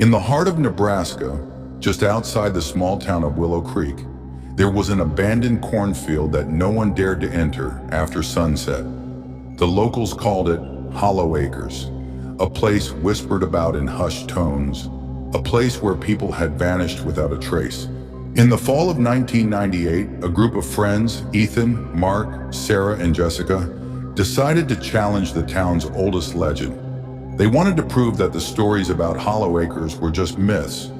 In the heart of Nebraska, just outside the small town of Willow Creek, there was an abandoned cornfield that no one dared to enter after sunset. The locals called it Hollow Acres, a place whispered about in hushed tones, a place where people had vanished without a trace. In the fall of 1998, a group of friends, Ethan, Mark, Sarah, and Jessica, decided to challenge the town's oldest legend. They wanted to prove that the stories about Hollow Acres were just myths.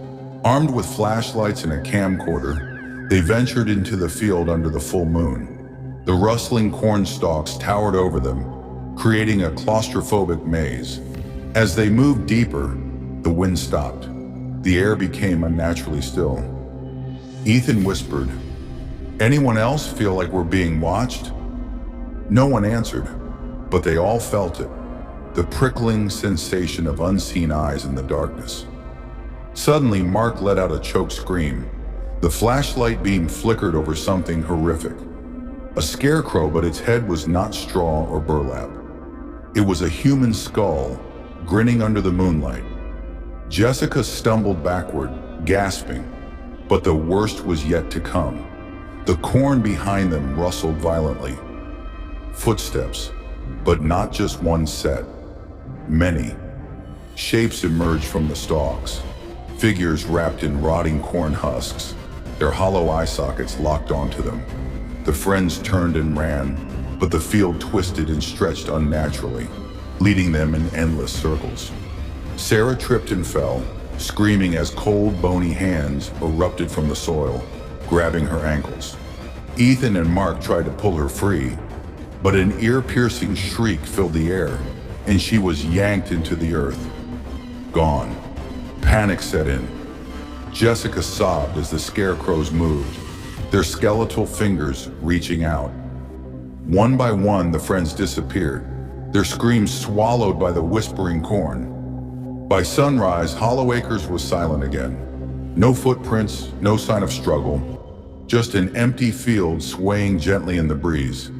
Armed with flashlights and a camcorder, they ventured into the field under the full moon. The rustling corn stalks towered over them, creating a claustrophobic maze. As they moved deeper, the wind stopped. The air became unnaturally still. Ethan whispered, "Anyone else feel like we're being watched?" No one answered, but they all felt it, the prickling sensation of unseen eyes in the darkness. Suddenly, Mark let out a choked scream. The flashlight beam flickered over something horrific. A scarecrow, but its head was not straw or burlap. It was a human skull, grinning under the moonlight. Jessica stumbled backward, gasping, but the worst was yet to come. The corn behind them rustled violently. Footsteps, but not just one set. Many. Shapes emerged from the stalks. Figures wrapped in rotting corn husks, their hollow eye sockets locked onto them. The friends turned and ran, but the field twisted and stretched unnaturally, leading them in endless circles. Sarah tripped and fell, screaming as cold, bony hands erupted from the soil, grabbing her ankles. Ethan and Mark tried to pull her free, but an ear-piercing shriek filled the air, and she was yanked into the earth. Gone. Panic set in. Jessica sobbed as the scarecrows moved, their skeletal fingers reaching out. One by one, the friends disappeared, their screams swallowed by the whispering corn. By sunrise, Hollow Acres was silent again. No footprints, no sign of struggle, just an empty field swaying gently in the breeze.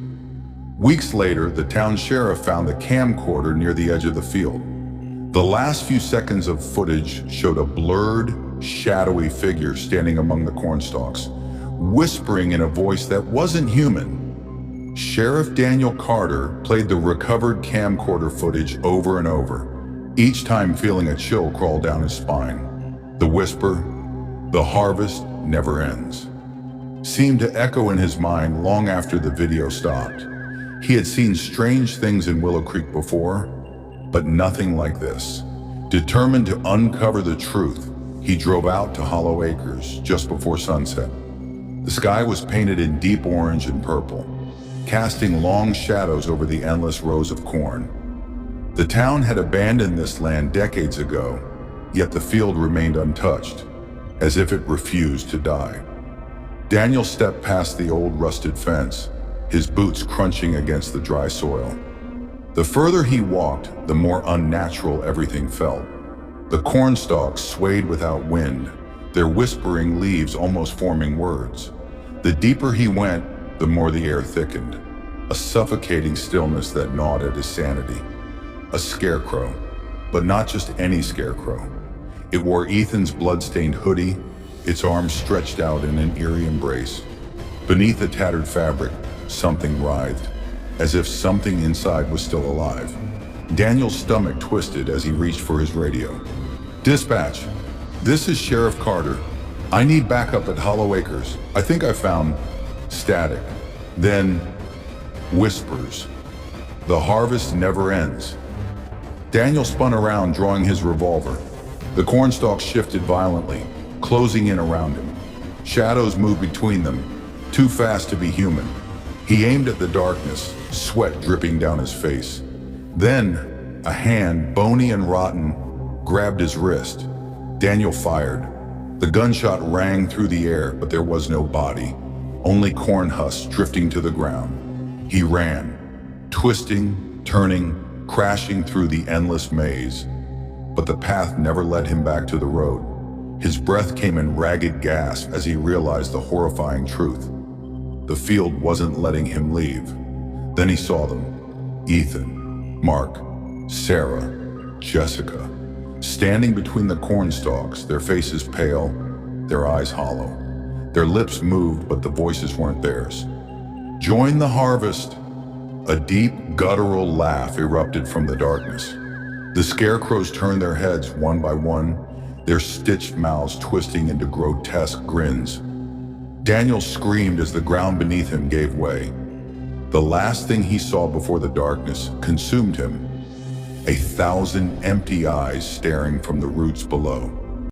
Weeks later, the town sheriff found the camcorder near the edge of the field. The last few seconds of footage showed a blurred, shadowy figure standing among the corn stalks, whispering in a voice that wasn't human. Sheriff Daniel Carter played the recovered camcorder footage over and over, each time feeling a chill crawl down his spine. The whisper, "The harvest never ends," seemed to echo in his mind long after the video stopped. He had seen strange things in Willow Creek before, but nothing like this. Determined to uncover the truth, he drove out to Hollow Acres just before sunset. The sky was painted in deep orange and purple, casting long shadows over the endless rows of corn. The town had abandoned this land decades ago, yet the field remained untouched, as if it refused to die. Daniel stepped past the old rusted fence, his boots crunching against the dry soil. The further he walked, the more unnatural everything felt. The corn stalks swayed without wind, their whispering leaves almost forming words. The deeper he went, the more the air thickened, a suffocating stillness that gnawed at his sanity. A scarecrow, but not just any scarecrow. It wore Ethan's blood-stained hoodie, its arms stretched out in an eerie embrace. Beneath the tattered fabric, something writhed, as if something inside was still alive. Daniel's stomach twisted as he reached for his radio. "Dispatch, this is Sheriff Carter. I need backup at Hollow Acres. I think I found..." Static. Then, whispers. "The harvest never ends." Daniel spun around, drawing his revolver. The cornstalks shifted violently, closing in around him. Shadows moved between them, too fast to be human. He aimed at the darkness, sweat dripping down his face. Then, a hand, bony and rotten, grabbed his wrist. Daniel fired. The gunshot rang through the air, but there was no body, only corn husks drifting to the ground. He ran, twisting, turning, crashing through the endless maze. But the path never led him back to the road. His breath came in ragged gasps as he realized the horrifying truth. The field wasn't letting him leave. Then he saw them. Ethan, Mark, Sarah, Jessica. Standing between the corn stalks, their faces pale, their eyes hollow. Their lips moved, but the voices weren't theirs. "Join the harvest!" A deep, guttural laugh erupted from the darkness. The scarecrows turned their heads one by one, their stitched mouths twisting into grotesque grins. Daniel screamed as the ground beneath him gave way. The last thing he saw before the darkness consumed him, 1,000 empty eyes staring from the roots below.